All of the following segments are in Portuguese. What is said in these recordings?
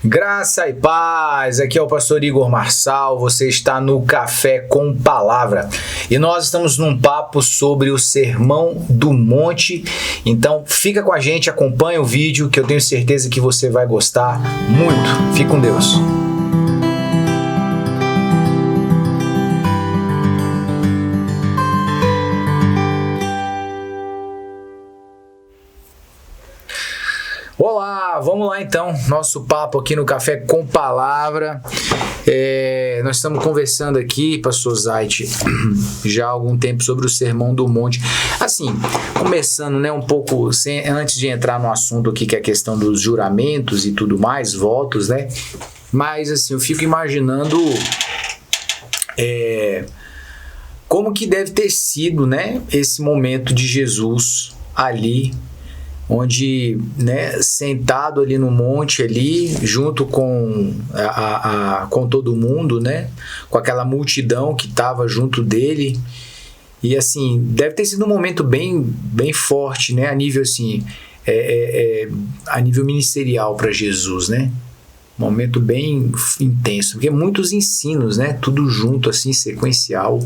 Graça e paz, aqui é o pastor Igor Marçal, você está no Café com Palavra e nós estamos num papo sobre o Sermão do Monte, então fica com a gente, acompanha o vídeo que eu tenho certeza que você vai gostar muito. Fique com Deus. Olá, vamos lá então, nosso papo aqui no Café com Palavra. Nós estamos conversando aqui, pastor Zait, já há algum tempo sobre o Sermão do Monte. Assim, começando, né, um pouco, antes de entrar no assunto aqui, que é a questão dos juramentos e tudo mais, votos, né? Mas assim, eu fico imaginando como que deve ter sido, né, esse momento de Jesus ali, onde, né, sentado ali no monte ali, junto com com todo mundo, né, com aquela multidão que estava junto dele, e assim, deve ter sido um momento bem forte, né, a nível assim, a nível ministerial para Jesus, né, um momento bem intenso, porque muitos ensinos, né, tudo junto assim, sequencial.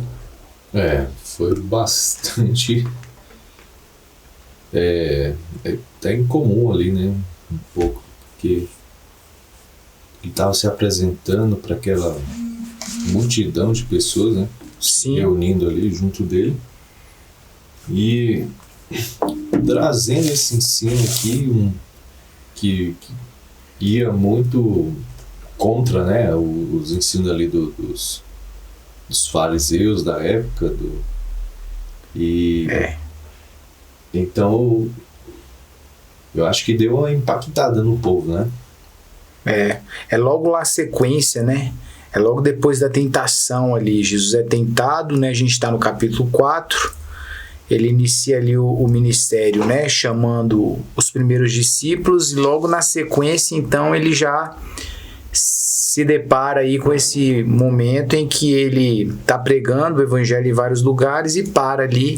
Foi bastante... até incomum ali, né? Um pouco, porque ele estava se apresentando para aquela multidão de pessoas, né? Sim. Se reunindo ali junto dele e trazendo esse ensino aqui, que ia muito contra, né? Os ensinos ali dos fariseus da época, Então, eu acho que deu uma impactada no povo, né? É logo lá a sequência, né? É logo depois da tentação ali. Jesus é tentado, né? A gente está no capítulo 4. Ele inicia ali o ministério, né? Chamando os primeiros discípulos. E logo na sequência, então, ele já se depara aí com esse momento em que ele está pregando o evangelho em vários lugares e para ali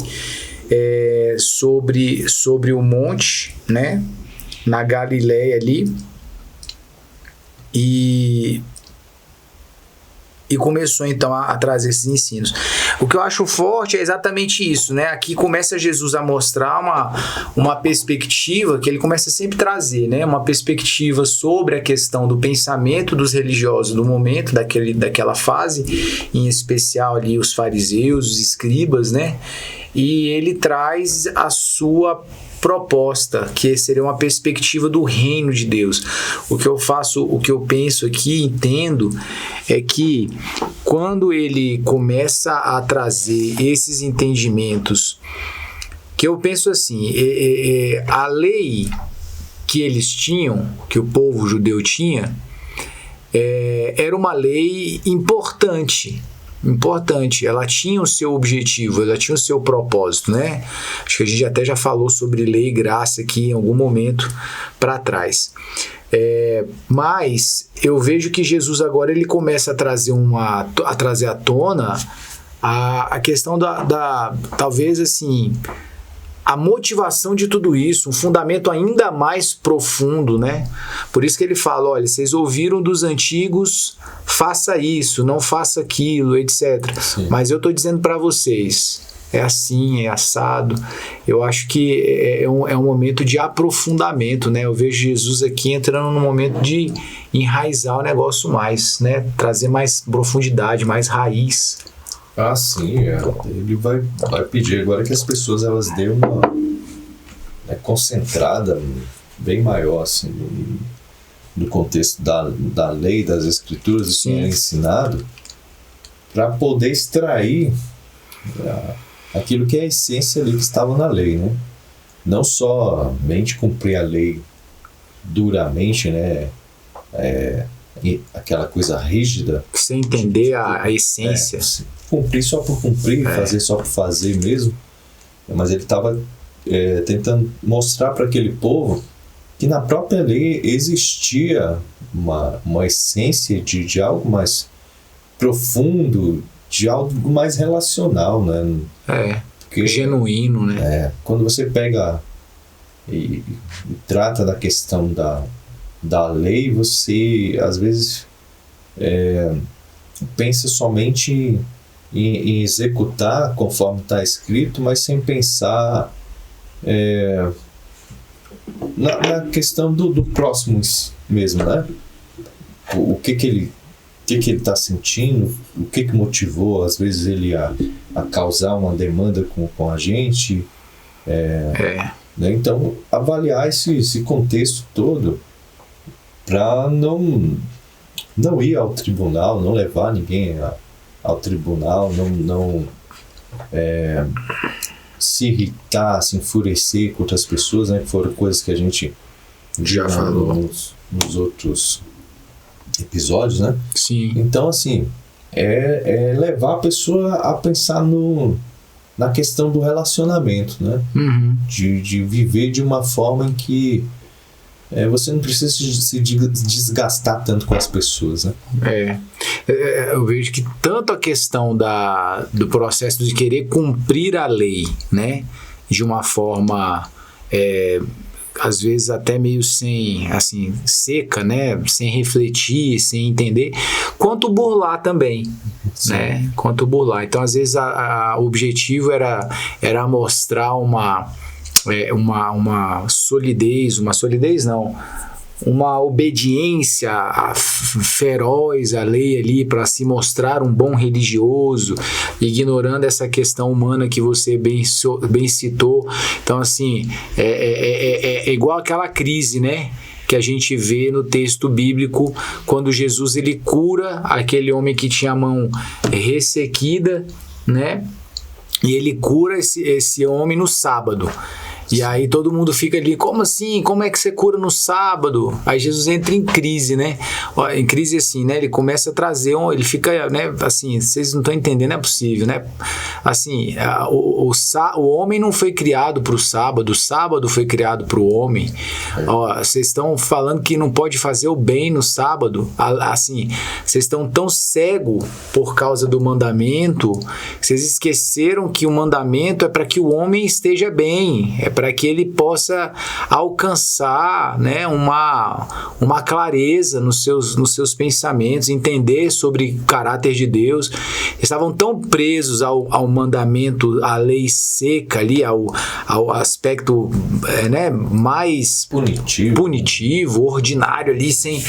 sobre o monte, né, na Galileia ali, e começou então a trazer esses ensinos. O que eu acho forte é exatamente isso, né? Aqui começa Jesus a mostrar uma perspectiva que ele começa sempre a trazer, né? Uma perspectiva sobre a questão do pensamento dos religiosos do momento, daquela fase, em especial ali os fariseus, os escribas, né? E ele traz a sua proposta, que seria uma perspectiva do reino de Deus. O que eu penso aqui, entendo, é que quando ele começa a trazer esses entendimentos, que eu penso assim, a lei que eles tinham, que o povo judeu tinha, era uma lei importante, ela tinha o seu objetivo, ela tinha o seu propósito, né? Acho que a gente até já falou sobre lei e graça aqui em algum momento para trás. Mas eu vejo que Jesus agora ele começa a trazer à tona a questão talvez assim, a motivação de tudo isso, um fundamento ainda mais profundo, né? Por isso que ele fala, olha, vocês ouviram dos antigos, faça isso, não faça aquilo, etc. Sim. Mas eu estou dizendo para vocês, é assim, é assado. Eu acho que é um momento de aprofundamento, né? Eu vejo Jesus aqui entrando num momento de enraizar o negócio mais, né? Trazer mais profundidade, mais raiz. Ah, sim, ele vai pedir agora que as pessoas elas deem uma concentrada bem maior assim, no contexto da lei, das escrituras, isso é ensinado, para poder extrair aquilo que é a essência ali que estava na lei, né? Não somente cumprir a lei duramente, né? Aquela coisa rígida. Sem entender a essência. Cumprir só por cumprir, fazer só por fazer mesmo. Mas ele estava tentando mostrar para aquele povo que na própria lei existia uma essência de algo mais profundo, de algo mais relacional, né? Porque, genuíno, né? Quando você pega e trata da questão da lei, você às vezes pensa somente em executar conforme está escrito, mas sem pensar na questão do próximo mesmo, né? O que ele está sentindo, o que motivou às vezes ele a causar uma demanda com a gente, né? Então avaliar esse contexto todo para não ir ao tribunal, não levar ninguém ao tribunal, não se irritar, se enfurecer com outras pessoas, né? Que foram coisas que a gente já falou nos outros episódios, né? Sim. Então, assim, levar a pessoa a pensar na questão do relacionamento, né? Uhum. De viver de uma forma em que você não precisa se desgastar tanto com as pessoas, né? Eu vejo que tanto a questão do processo de querer cumprir a lei, né? De uma forma às vezes até meio assim, seca, né? Sem refletir, sem entender, quanto burlar também. Sim. Né? Quanto burlar. Então, às vezes, o objetivo era mostrar uma solidez não, uma obediência feroz à lei ali para se mostrar um bom religioso, ignorando essa questão humana que você bem citou. Então, assim, é igual aquela crise, né? Que a gente vê no texto bíblico, quando Jesus ele cura aquele homem que tinha a mão ressequida, né? E ele cura esse homem no sábado. E aí todo mundo fica ali, como assim? Como é que você cura no sábado? Aí Jesus entra em crise, né? Em crise assim, né? Ele começa a trazer, ele fica, né? Assim, vocês não estão entendendo, não é possível, né? Assim, o homem não foi criado para o sábado foi criado para o homem. Vocês estão falando que não pode fazer o bem no sábado. Assim, vocês estão tão cegos por causa do mandamento, vocês esqueceram que o mandamento é para que o homem esteja bem, para que ele possa alcançar, né, uma clareza nos seus pensamentos, entender sobre o caráter de Deus. Estavam tão presos ao mandamento, à lei seca ali, ao aspecto né, mais punitivo, ordinário ali, sem,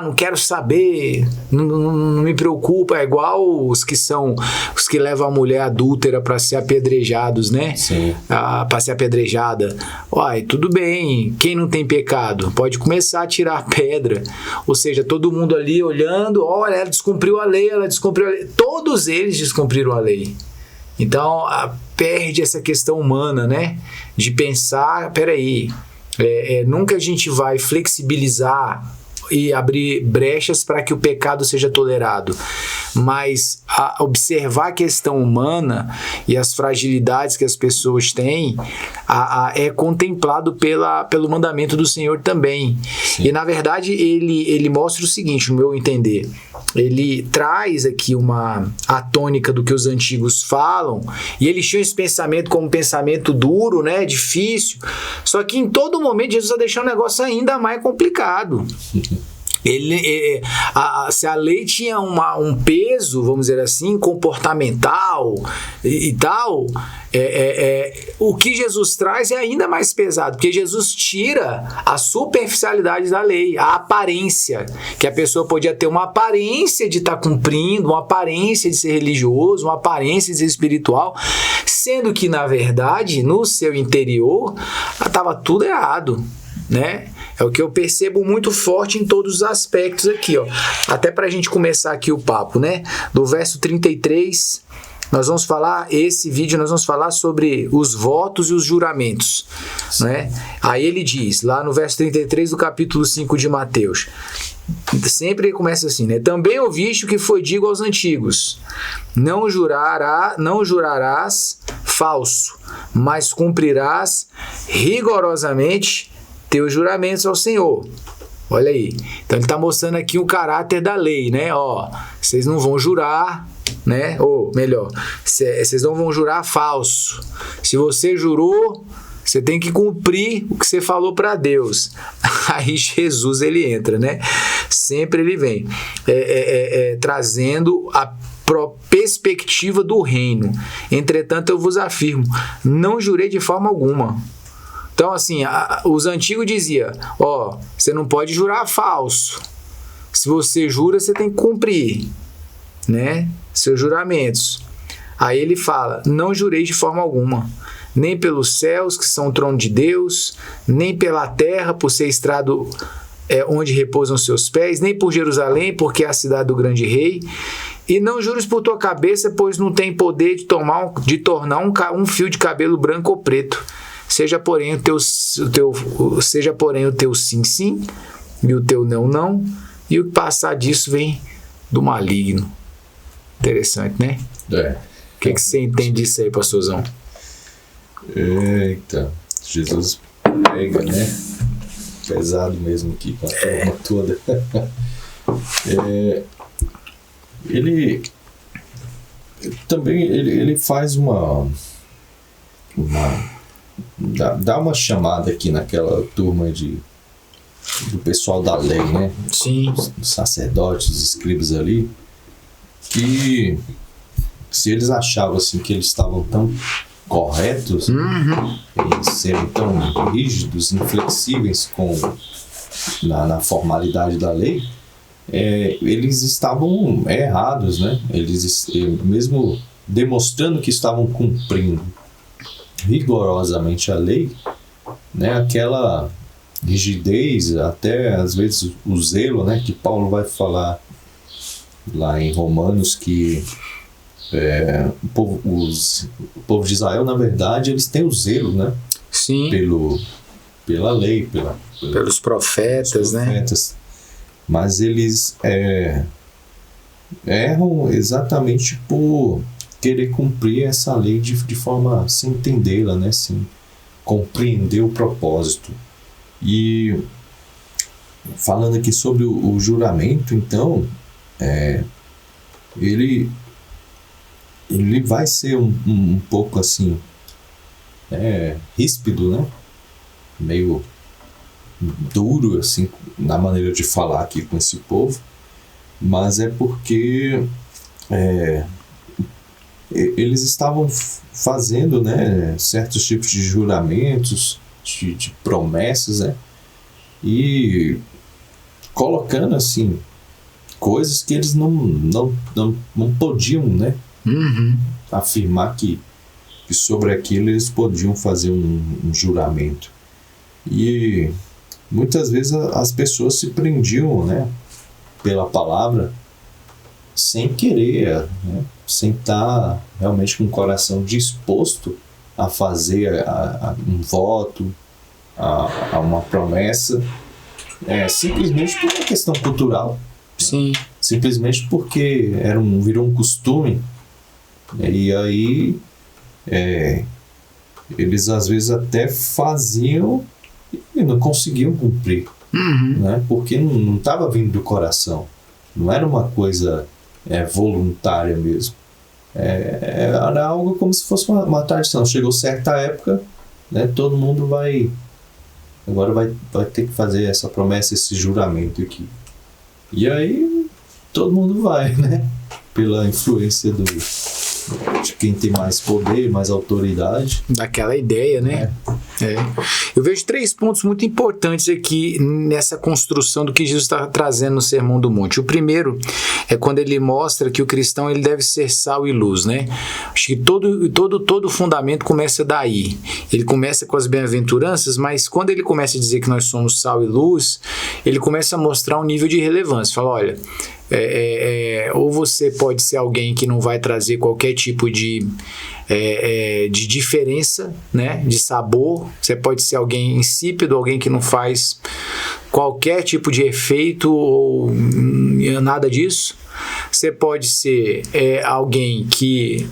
não quero saber, não me preocupa. É igual os que levam a mulher adúltera para ser apedrejados, né? Para ser apedrejada. Tudo bem, quem não tem pecado pode começar a tirar a pedra, ou seja, todo mundo ali olhando, olha, ela descumpriu a lei, todos eles descumpriram a lei. Então perde essa questão humana, né, de pensar, peraí, nunca a gente vai flexibilizar e abrir brechas para que o pecado seja tolerado, mas observar a questão humana e as fragilidades que as pessoas têm é contemplado pelo mandamento do Senhor também. Sim. E na verdade ele mostra o seguinte, no meu entender, ele traz aqui a tônica do que os antigos falam, e eles tinham esse pensamento como um pensamento duro, né, difícil, só que em todo momento Jesus vai deixar o negócio ainda mais complicado. Se a lei tinha um peso, vamos dizer assim, comportamental e tal, o que Jesus traz é ainda mais pesado, porque Jesus tira a superficialidade da lei, a aparência, que a pessoa podia ter uma aparência de estar cumprindo, uma aparência de ser religioso, uma aparência de ser espiritual, sendo que, na verdade, no seu interior, estava tudo errado, né? É o que eu percebo muito forte em todos os aspectos aqui, ó. Até pra gente começar aqui o papo, né? Do verso 33, nós vamos falar sobre os votos e os juramentos, né? Aí ele diz, lá no verso 33 do capítulo 5 de Mateus, sempre começa assim, né? Também ouviste o que foi dito aos antigos: não jurarás falso, mas cumprirás rigorosamente teus juramentos ao Senhor. Olha aí. Então ele está mostrando aqui o caráter da lei, né? Vocês não vão jurar, né? Ou melhor, vocês não vão jurar falso. Se você jurou, Você tem que cumprir o que você falou para Deus. Aí Jesus, ele entra, né? Sempre ele vem trazendo a perspectiva do reino. Entretanto, eu vos afirmo, não jurei de forma alguma. Então, assim, os antigos diziam, você não pode jurar falso. Se você jura, você tem que cumprir, né? Seus juramentos. Aí ele fala, não jurei de forma alguma, nem pelos céus, que são o trono de Deus, nem pela terra, por ser estrado onde repousam seus pés, nem por Jerusalém, porque é a cidade do grande rei. E não jures por tua cabeça, pois não tem poder de tornar um fio de cabelo branco ou preto. Seja porém o teu sim, sim, e o teu não, não, e o que passar disso vem do maligno. Interessante, né? O que você entende disso aí, pastorzão? Eita, Jesus pega, né? Pesado mesmo aqui com a turma toda. Ele também ele faz dá uma chamada aqui naquela turma do pessoal da lei, né? Sim. Os sacerdotes, os escribas ali, que se eles achavam assim que eles estavam tão corretos, em serem tão rígidos, inflexíveis na formalidade da lei, eles estavam errados, né? Eles, mesmo demonstrando que estavam cumprindo rigorosamente a lei, né? Aquela rigidez, até às vezes o zelo, né? Que Paulo vai falar lá em Romanos, que o povo de Israel, na verdade, eles têm o zelo, né? Sim. Pela lei, pelos profetas, né? Mas eles erram exatamente por querer cumprir essa lei de forma sem entendê-la, né? Sem compreender o propósito. E falando aqui sobre o juramento, então, ele vai ser um pouco assim, ríspido, né? Meio duro, assim, na maneira de falar aqui com esse povo, mas é porque eles estavam fazendo, né, certos tipos de juramentos, de promessas, né, e colocando, assim, coisas que eles não podiam, né, afirmar que sobre aquilo eles podiam fazer um juramento. E muitas vezes as pessoas se prendiam, né, pela palavra sem querer, né, sem estar realmente com o coração disposto a fazer um voto, a uma promessa, simplesmente por uma questão cultural. Sim. Simplesmente porque virou um costume. E aí eles às vezes até faziam e não conseguiam cumprir, né? Porque não estava vindo do coração, não era uma coisa voluntária mesmo, era algo como se fosse uma tradição. Chegou certa época, né, todo mundo agora vai ter que fazer essa promessa, esse juramento aqui, e aí todo mundo vai, né, pela influência de quem tem mais poder, mais autoridade. Daquela ideia, né? Eu vejo 3 pontos muito importantes aqui nessa construção do que Jesus está trazendo no Sermão do Monte. O primeiro é quando ele mostra que o cristão ele deve ser sal e luz, né? Acho que todo fundamento começa daí. Ele começa com as bem-aventuranças, mas quando ele começa a dizer que nós somos sal e luz, ele começa a mostrar um nível de relevância. Fala, olha, ou você pode ser alguém que não vai trazer qualquer tipo de diferença, né, de sabor. Você pode ser alguém insípido, alguém que não faz qualquer tipo de efeito ou nada disso. Você pode ser alguém que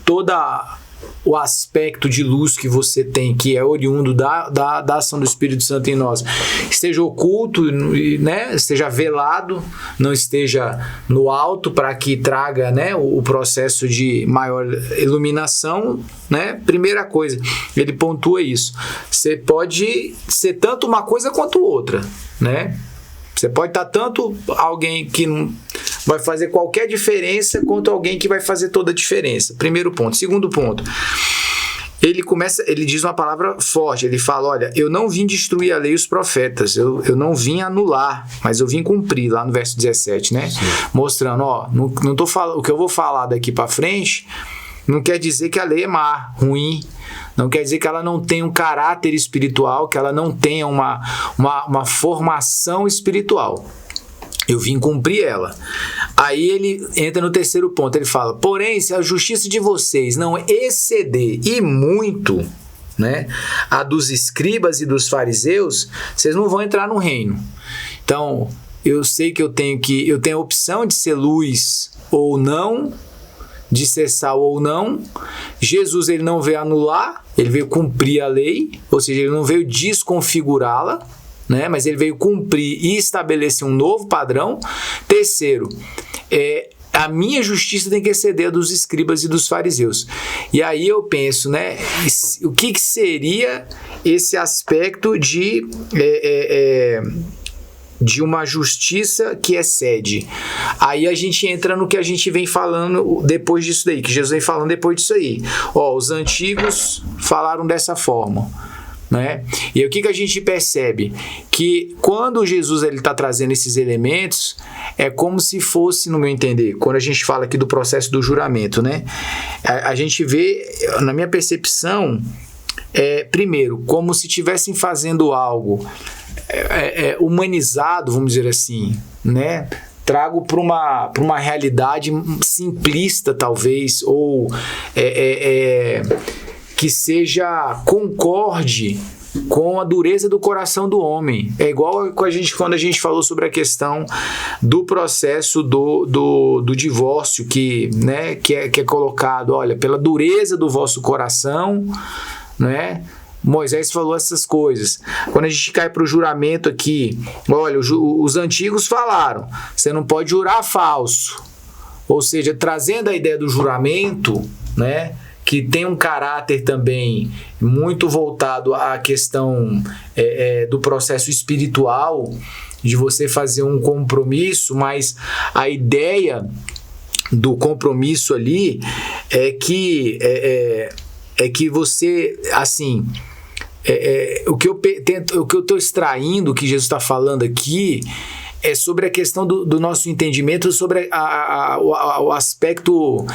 toda o aspecto de luz que você tem, que é oriundo da ação do Espírito Santo em nós, esteja oculto, né? Esteja velado, não esteja no alto, para que traga, né, o processo de maior iluminação, né? Primeira coisa, ele pontua isso. Você pode ser tanto uma coisa quanto outra, né? Você pode estar tanto alguém que não vai fazer qualquer diferença, quanto alguém que vai fazer toda a diferença. Primeiro ponto. Segundo ponto, ele diz uma palavra forte, ele fala, olha, eu não vim destruir a lei e os profetas, eu não vim anular, mas eu vim cumprir, lá no verso 17, né? Sim. Mostrando, ó, não tô falando, o que eu vou falar daqui para frente não quer dizer que a lei é má, ruim, não quer dizer que ela não tenha um caráter espiritual, que ela não tenha uma formação espiritual. Eu vim cumprir ela. Aí ele entra no terceiro ponto, ele fala, porém, se a justiça de vocês não exceder e muito, né, a dos escribas e dos fariseus, vocês não vão entrar no reino. Então, eu sei que eu tenho a opção de ser luz ou não, de ser sal ou não. Jesus, ele não veio anular, ele veio cumprir a lei, ou seja, ele não veio desconfigurá-la, né? Mas ele veio cumprir e estabelecer um novo padrão. Terceiro, a minha justiça tem que exceder a dos escribas e dos fariseus. E aí eu penso, né, o que seria esse aspecto de uma justiça que excede? Aí a gente entra no que a gente vem falando depois disso daí, que Jesus vem falando depois disso aí. Ó, os antigos falaram dessa forma, né? E aí, o que a gente percebe? Que quando Jesus está trazendo esses elementos, é como se fosse, no meu entender, quando a gente fala aqui do processo do juramento, né? A gente vê, na minha percepção, primeiro, como se estivessem fazendo algo humanizado, vamos dizer assim, né? Trago para uma realidade simplista, talvez, ou que concorde com a dureza do coração do homem. É igual quando a gente falou sobre a questão do processo do divórcio, que é colocado, olha, pela dureza do vosso coração, né? Moisés falou essas coisas. Quando a gente cai para o juramento aqui, olha, os antigos falaram, você não pode jurar falso. Ou seja, trazendo a ideia do juramento, né, que tem um caráter também muito voltado à questão do processo espiritual, de você fazer um compromisso, mas a ideia do compromisso ali é que você, assim, o que eu estou extraindo, o que Jesus está falando aqui, é sobre a questão do nosso entendimento, sobre o aspecto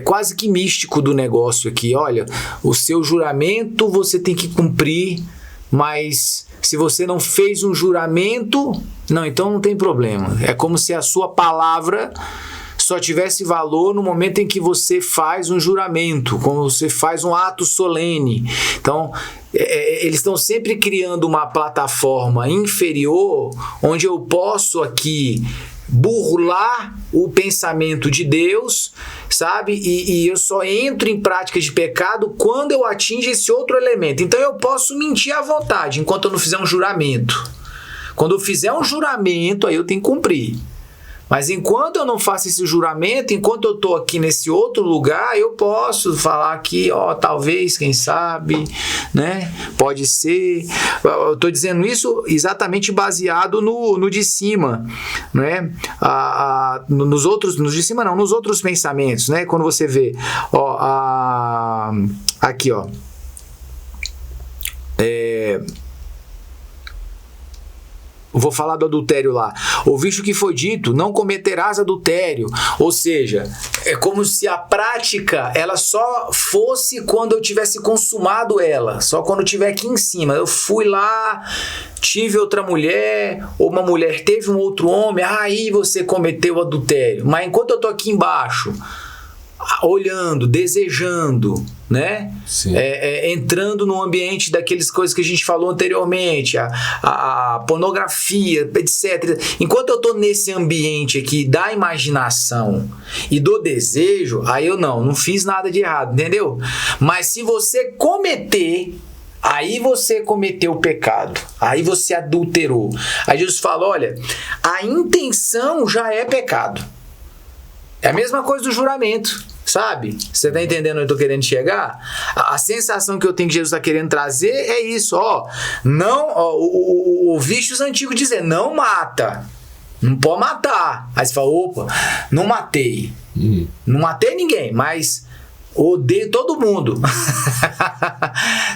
quase que místico do negócio aqui. Olha, o seu juramento você tem que cumprir, mas se você não fez um juramento, então não tem problema. É como se a sua palavra só tivesse valor no momento em que você faz um juramento, quando você faz um ato solene. Então, eles estão sempre criando uma plataforma inferior, onde eu posso aqui burlar o pensamento de Deus, sabe? E eu só entro em práticas de pecado quando eu atingo esse outro elemento. Então, eu posso mentir à vontade, enquanto eu não fizer um juramento. Quando eu fizer um juramento, aí eu tenho que cumprir. Mas enquanto eu não faço esse juramento, enquanto eu estou aqui nesse outro lugar, eu posso falar aqui, talvez, quem sabe, né? Pode ser. Eu estou dizendo isso exatamente baseado no de cima, né? Nos de cima não, nos outros pensamentos, né? Quando você vê, aqui, vou falar do adultério lá. Ouviste o que foi dito, não cometerás adultério. Ou seja, é como se a prática ela só fosse quando eu tivesse consumado ela, só quando eu estiver aqui em cima. Eu fui lá, tive outra mulher, ou uma mulher teve um outro homem, aí você cometeu adultério. Mas enquanto eu tô aqui embaixo, olhando, desejando, né? Entrando no ambiente daquelas coisas que a gente falou anteriormente, a pornografia, etc. Enquanto eu tô nesse ambiente aqui da imaginação e do desejo, aí eu não fiz nada de errado, entendeu? Mas se você cometer, aí você cometeu o pecado, aí você adulterou. Aí Jesus fala, olha, a intenção já é pecado. É a mesma coisa do juramento, sabe? Você tá entendendo onde eu tô querendo chegar? A sensação que eu tenho que Jesus tá querendo trazer é isso, o vícios antigos dizer, não mata, não pode matar. Aí você fala, opa, não matei, não matei ninguém, mas odeio todo mundo.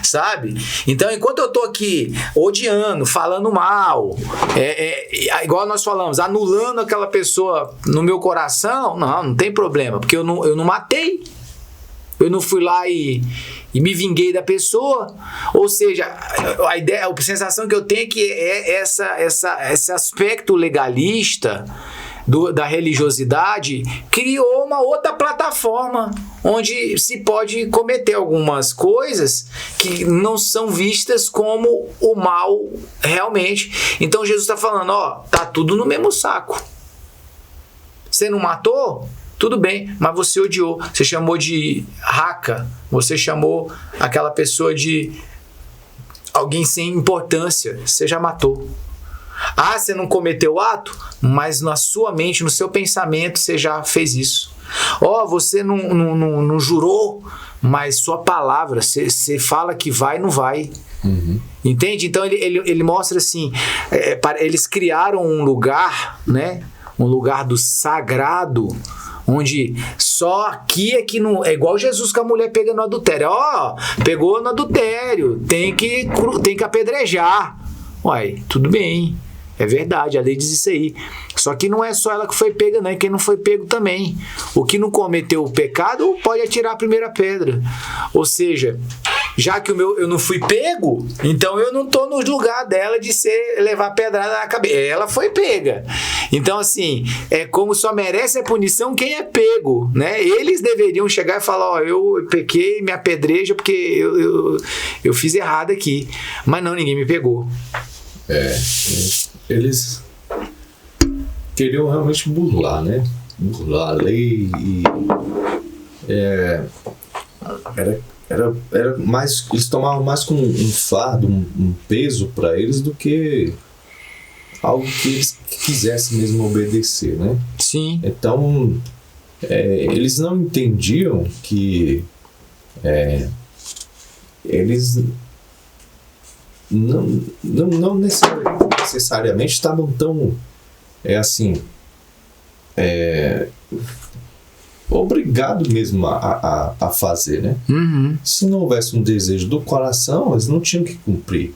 Sabe? Então, enquanto eu tô aqui odiando, falando mal, igual nós falamos, anulando aquela pessoa no meu coração, não tem problema, porque eu não matei. Eu não fui lá e me vinguei da pessoa. Ou seja, a sensação que eu tenho é que esse aspecto legalista da religiosidade criou uma outra plataforma onde se pode cometer algumas coisas que não são vistas como o mal realmente. Então Jesus está falando, tá tudo no mesmo saco. Você não matou? Tudo bem, mas você odiou. Você chamou de raca, você chamou aquela pessoa de alguém sem importância, você já matou. Você não cometeu o ato, mas na sua mente, no seu pensamento, você já fez isso. Você não jurou, mas sua palavra, você fala que vai, não vai. Entende? Então ele mostra assim, eles criaram um lugar, né? Um lugar do sagrado, onde só aqui é que não... É igual Jesus com a mulher pega no adultério. Pegou no adultério, tem que apedrejar. Tudo bem, é verdade, a lei diz isso aí. Só que não é só ela que foi pega, não, é quem não foi pego também. O que não cometeu o pecado pode atirar a primeira pedra. Ou seja, já que eu não fui pego, então eu não estou no lugar dela de levar pedrada na cabeça. Ela foi pega. Então, assim, é como só merece a punição quem é pego, né? Eles deveriam chegar e falar, eu pequei, me apedreja porque eu fiz errado aqui. Mas não, ninguém me pegou. Eles queriam realmente burlar, né? Burlar a lei e era mais, eles tomavam mais como um fardo, um peso para eles do que algo que eles quisessem mesmo obedecer, né? Sim. Então, eles não entendiam que eles não necessariamente estavam tão obrigado mesmo a fazer, né? Se não houvesse um desejo do coração, eles não tinham que cumprir,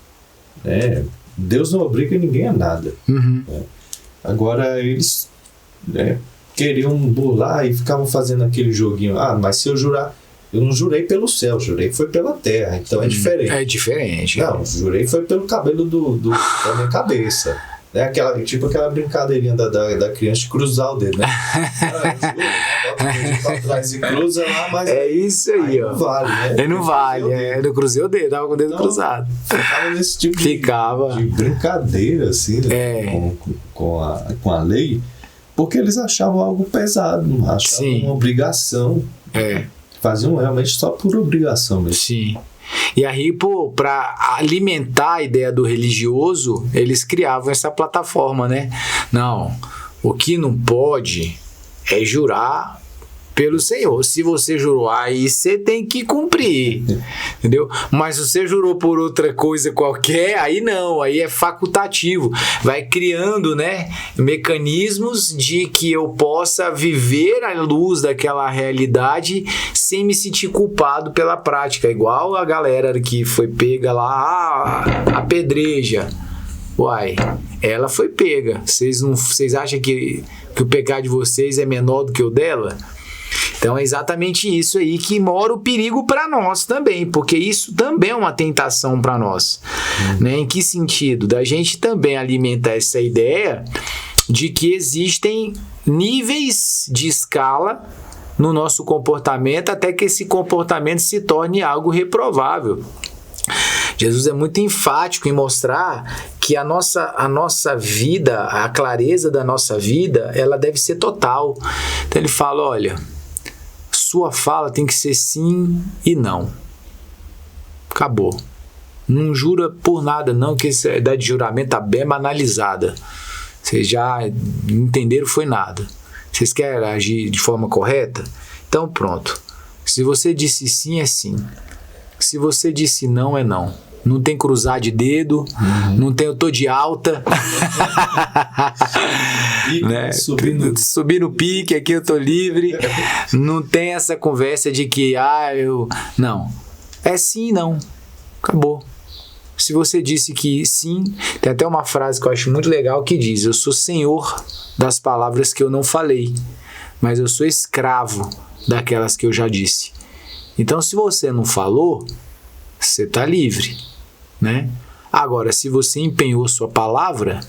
né? Deus não obriga ninguém a nada. Né? Agora eles queriam burlar e ficavam fazendo aquele joguinho, mas se eu jurar, eu não jurei pelo céu, jurei foi pela terra, então é diferente. É diferente. Não, jurei foi pelo cabelo da minha cabeça. Né? Aquela brincadeirinha da criança de cruzar o dedo, né? Bota o dedo pra trás e cruza lá, mas... É isso aí, ó. Não vale, né? Não vale, eu cruzei o dedo, tava com o dedo cruzado. Ficava nesse tipo de brincadeira, assim, né? Com a lei, porque eles achavam algo pesado, achavam uma obrigação. Faziam realmente só por obrigação mesmo. Sim. E aí, para alimentar a ideia do religioso, eles criavam essa plataforma, né? Não, o que não pode é jurar pelo Senhor. Se você jurou, aí você tem que cumprir, entendeu? Mas se você jurou por outra coisa qualquer, aí não, aí é facultativo. Vai criando, né, mecanismos de que eu possa viver à luz daquela realidade sem me sentir culpado pela prática. Igual a galera que foi pega lá, apedreja. Ela foi pega. Vocês acham que o pecado de vocês é menor do que o dela? Então é exatamente isso aí que mora o perigo para nós também, porque isso também é uma tentação para nós. Né? Em que sentido? Da gente também alimentar essa ideia de que existem níveis de escala no nosso comportamento até que esse comportamento se torne algo reprovável. Jesus é muito enfático em mostrar que a nossa vida, a clareza da nossa vida, ela deve ser total. Então ele fala, olha, sua fala tem que ser sim e não. Acabou. Não jura por nada não, que essa ideia de juramento está bem banalizada. Vocês já entenderam, foi nada. Vocês querem agir de forma correta? Então pronto. Se você disse sim, é sim. Se você disse não, é não. Não tem cruzar de dedo, não tem eu tô de alta. Né? Subir no pique, aqui eu tô livre. Não tem essa conversa de que, Não. É sim e não. Acabou. Se você disse que sim, tem até uma frase que eu acho muito legal que diz: eu sou senhor das palavras que eu não falei, mas eu sou escravo daquelas que eu já disse. Então, se você não falou, você está livre, né? Agora, se você empenhou sua palavra,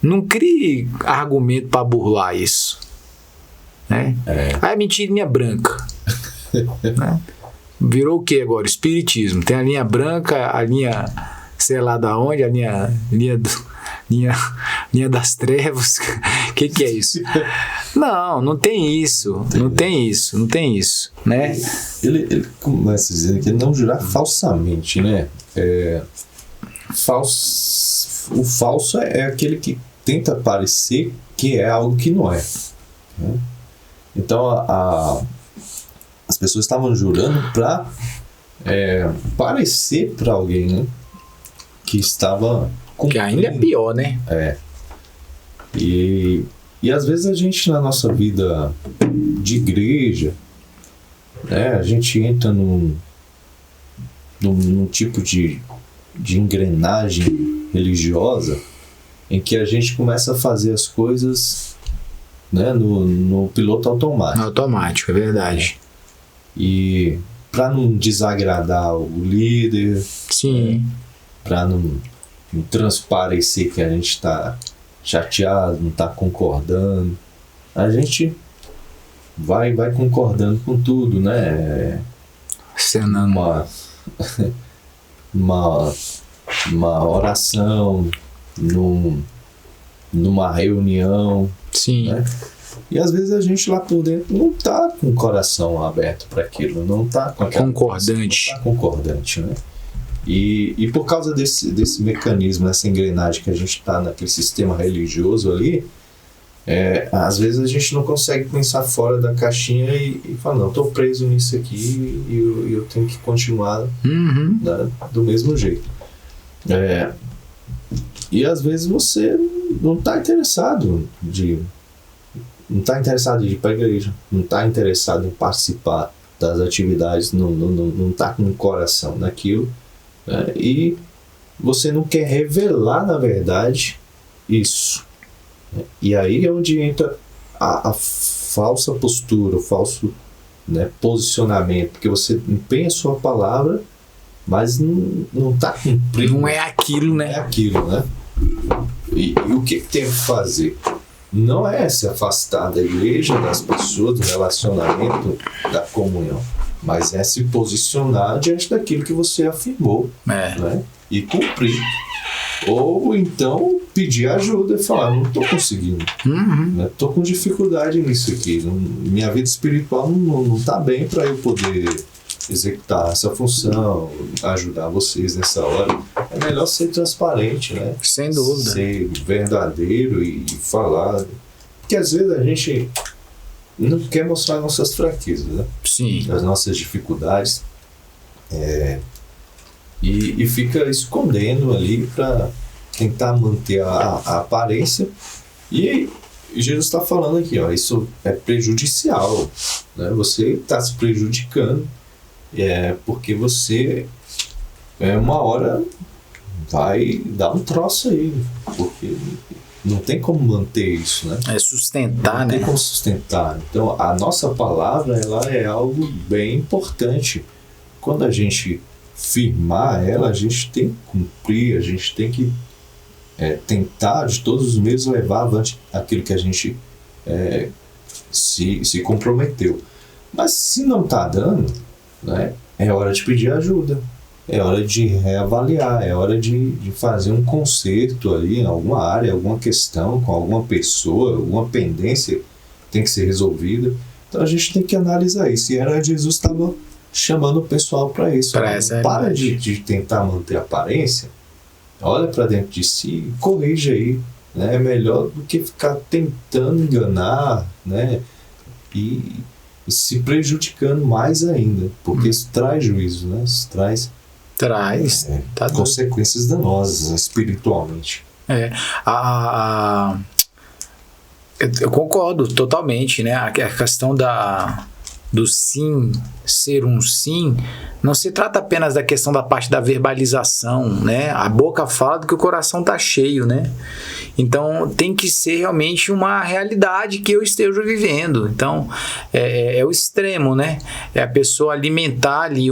não crie argumento para burlar isso, né? É mentirinha branca. Né? Virou o que agora? Espiritismo. Tem a linha branca, a linha, sei lá da onde, a linha das trevas. O que é isso? Não tem isso. Não tem isso, né? Ele começa dizendo que ele não jurar falsamente, né? O falso é aquele que tenta parecer que é algo que não é, né? Então as pessoas estavam jurando para parecer para alguém, né, que estava cumprindo. Que ainda é pior, né? E às vezes a gente, na nossa vida de igreja, né, a gente entra num tipo de engrenagem religiosa em que a gente começa a fazer as coisas, né, no piloto automático. No automático, é verdade. E para não desagradar o líder, sim, para não transparecer que a gente está chateado, não está concordando, a gente vai concordando com tudo, né? Uma oração, numa reunião, sim, né? E às vezes a gente lá por dentro não está com o coração aberto para aquilo, não está com aquela concordante. Não tá concordante, né? E por causa desse mecanismo, dessa engrenagem que a gente está naquele sistema religioso ali, às vezes a gente não consegue pensar fora da caixinha e falar, não, estou preso nisso aqui e eu tenho que continuar, né, do mesmo jeito. E às vezes você não está interessado não está interessado em ir para a igreja, não está interessado em participar das atividades, não está com o coração naquilo, né? E você não quer revelar, na verdade, isso, né? E aí é onde entra a falsa postura, o falso, né, posicionamento, porque você empenha a sua palavra, mas não está cumprindo. Não é aquilo, né? Não é aquilo, né? E o que tem que fazer? Não é se afastar da igreja, das pessoas, do relacionamento, da comunhão, mas é se posicionar diante daquilo que você afirmou, né? E cumprir. Ou então pedir ajuda e falar, não estou conseguindo, estou com dificuldade nisso aqui, minha vida espiritual não está bem para eu poder executar essa função, ajudar vocês nessa hora. É melhor ser transparente, né? Sem dúvida. Ser verdadeiro e falar. Porque às vezes a gente não quer mostrar nossas fraquezas, né? Sim. As nossas dificuldades. E fica escondendo ali para tentar manter a aparência. E Jesus está falando aqui, ó, isso é prejudicial, né? Você está se prejudicando. Porque você uma hora vai dar um troço aí, porque não tem como manter isso, né? Sustentar, não tem né? como sustentar. Então a nossa palavra, ela é algo bem importante. Quando a gente firmar ela, a gente tem que cumprir, a gente tem que tentar de todos os meios levar avante aquilo que a gente se comprometeu. Mas se não está dando, né, é hora de pedir ajuda. É hora de reavaliar, é hora de fazer um conserto ali em alguma área, alguma questão com alguma pessoa, alguma pendência que tem que ser resolvida. Então a gente tem que analisar isso. E era Jesus estava chamando o pessoal para isso. Para de tentar manter a aparência, olha para dentro de si e corrige aí. Né? É melhor do que ficar tentando enganar, né? E se prejudicando mais ainda, porque isso traz juízo, né? Isso traz consequências danosas espiritualmente. Eu concordo totalmente, né? A questão do sim ser um sim não se trata apenas da questão da parte da verbalização, né? A boca fala do que o coração tá cheio, né? Então tem que ser realmente uma realidade que eu esteja vivendo. Então é o extremo, né? É a pessoa alimentar ali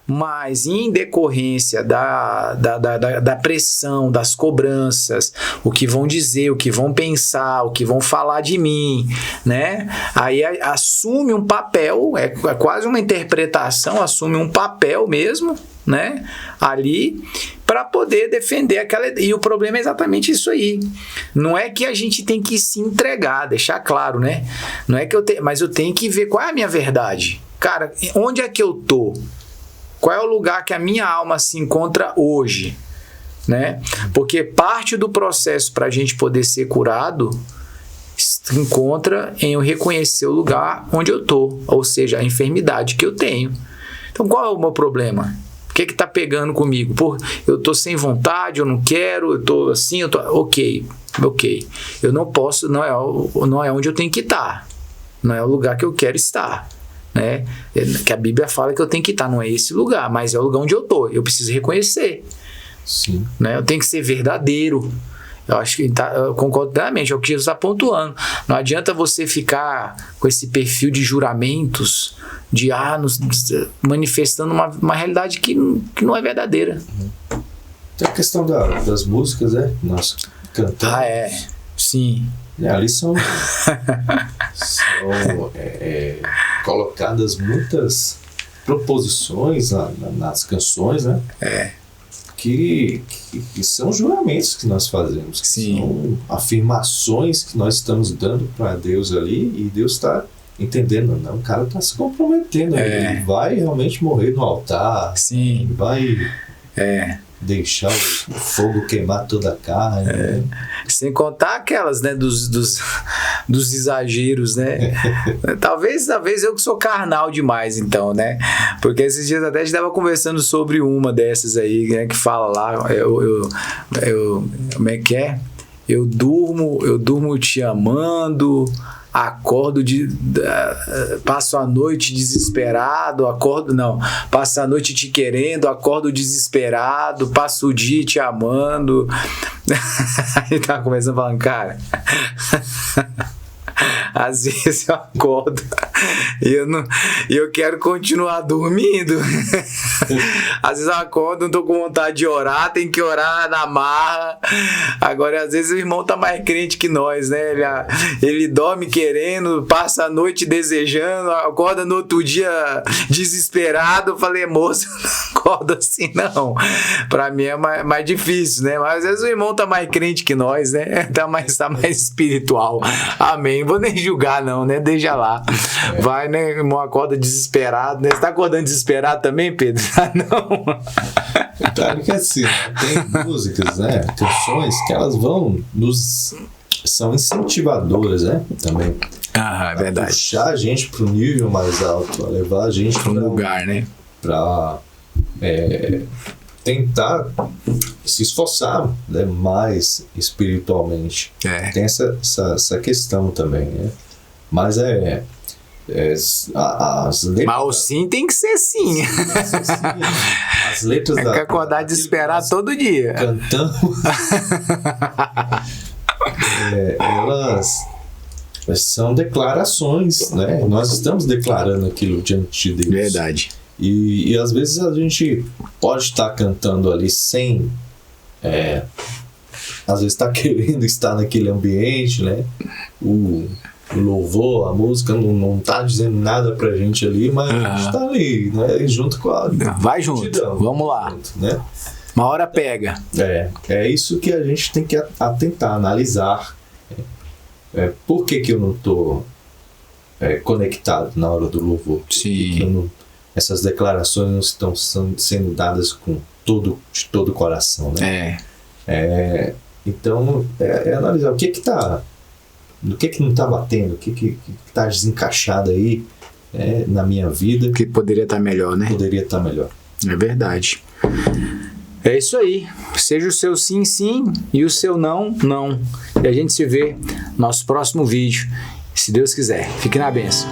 mas em decorrência da pressão, das cobranças, o que vão dizer, o que vão pensar, o que vão falar de mim, né? Aí assume um papel, é quase uma interpretação, assume um papel mesmo, né? Ali para poder defender aquela. E o problema é exatamente isso aí. Não é que a gente tem que se entregar, deixar claro, né? Não é que mas eu tenho que ver qual é a minha verdade. Cara, onde é que eu tô? Qual é o lugar que a minha alma se encontra hoje, né? Porque parte do processo para a gente poder ser curado se encontra em eu reconhecer o lugar onde eu tô, ou seja, a enfermidade que eu tenho. Então, qual é o meu problema? O que tá pegando comigo? Pô, eu tô sem vontade, eu não quero, eu tô assim, ok. Eu não posso, não é onde eu tenho que estar. Não é o lugar que eu quero estar. Né? Que a Bíblia fala que eu tenho que estar, não é esse lugar, mas é o lugar onde eu tô. Eu preciso reconhecer. Sim. Né? Eu tenho que ser verdadeiro. Eu acho que eu concordo plenamente, é o que Jesus está pontuando. Não adianta você ficar com esse perfil de juramentos, manifestando uma realidade que não é verdadeira. Tem a questão das músicas, né? Nós cantamos. Sim. Ali são colocadas muitas proposições nas canções, né? Que são juramentos que nós fazemos, que são afirmações que nós estamos dando para Deus ali, e Deus está entendendo, não, o cara está se comprometendo, ele vai realmente morrer no altar, vai deixar o fogo queimar toda a carne. Né? Sem contar aquelas, né, dos exageros, né? talvez eu que sou carnal demais, então, né? Porque esses dias até a gente estava conversando sobre uma dessas aí, né, que fala lá, como é que é? Eu durmo te amando, acordo passo a noite desesperado, passo a noite te querendo, acordo desesperado, passo o dia te amando. Aí tava começando falando, cara, às vezes eu acordo e eu quero continuar dormindo. Às vezes eu acordo, não tô com vontade de orar, tem que orar na marra. Agora, às vezes o irmão tá mais crente que nós, né? Ele dorme querendo, passa a noite desejando, acorda no outro dia desesperado. Eu falei, moço, não acorda assim não. Pra mim é mais difícil, né? Mas às vezes o irmão tá mais crente que nós, né? Tá mais espiritual. Amém. Vou nem julgar não, né? Deixa lá. Vai, né? O irmão acorda desesperado, né? Você tá acordando desesperado também, Pedro? Não. Claro que assim, tem músicas, né? Canções que elas são incentivadoras, né? Também. É verdade. Puxar a gente pro nível mais alto, a levar a gente para um lugar, né? Pra tentar se esforçar, né, mais espiritualmente. Tem essa questão também, né? Mas as letras... Mas o sim tem que ser sim. As letras tem que acordar desesperado todo dia. Cantando. Elas são declarações, né? Nós estamos declarando aquilo diante de Deus. Verdade. E às vezes a gente pode estar cantando ali sem... às vezes está querendo estar naquele ambiente, né? o louvor, a música não tá dizendo nada pra gente ali, mas a gente tá ali, né? Junto com a... Vai junto, multidão, vamos lá. junto, né? Uma hora pega. É isso que a gente tem que atentar, analisar. Por que eu não tô conectado na hora do louvor? Sim. Que essas declarações não estão sendo dadas de todo o coração, né? Então, analisar o que não está batendo, o que está desencaixado aí na minha vida. Que poderia estar melhor, né? Poderia estar melhor. É verdade. É isso aí. Seja o seu sim, sim e o seu não, não. E a gente se vê no nosso próximo vídeo, se Deus quiser. Fique na bênção.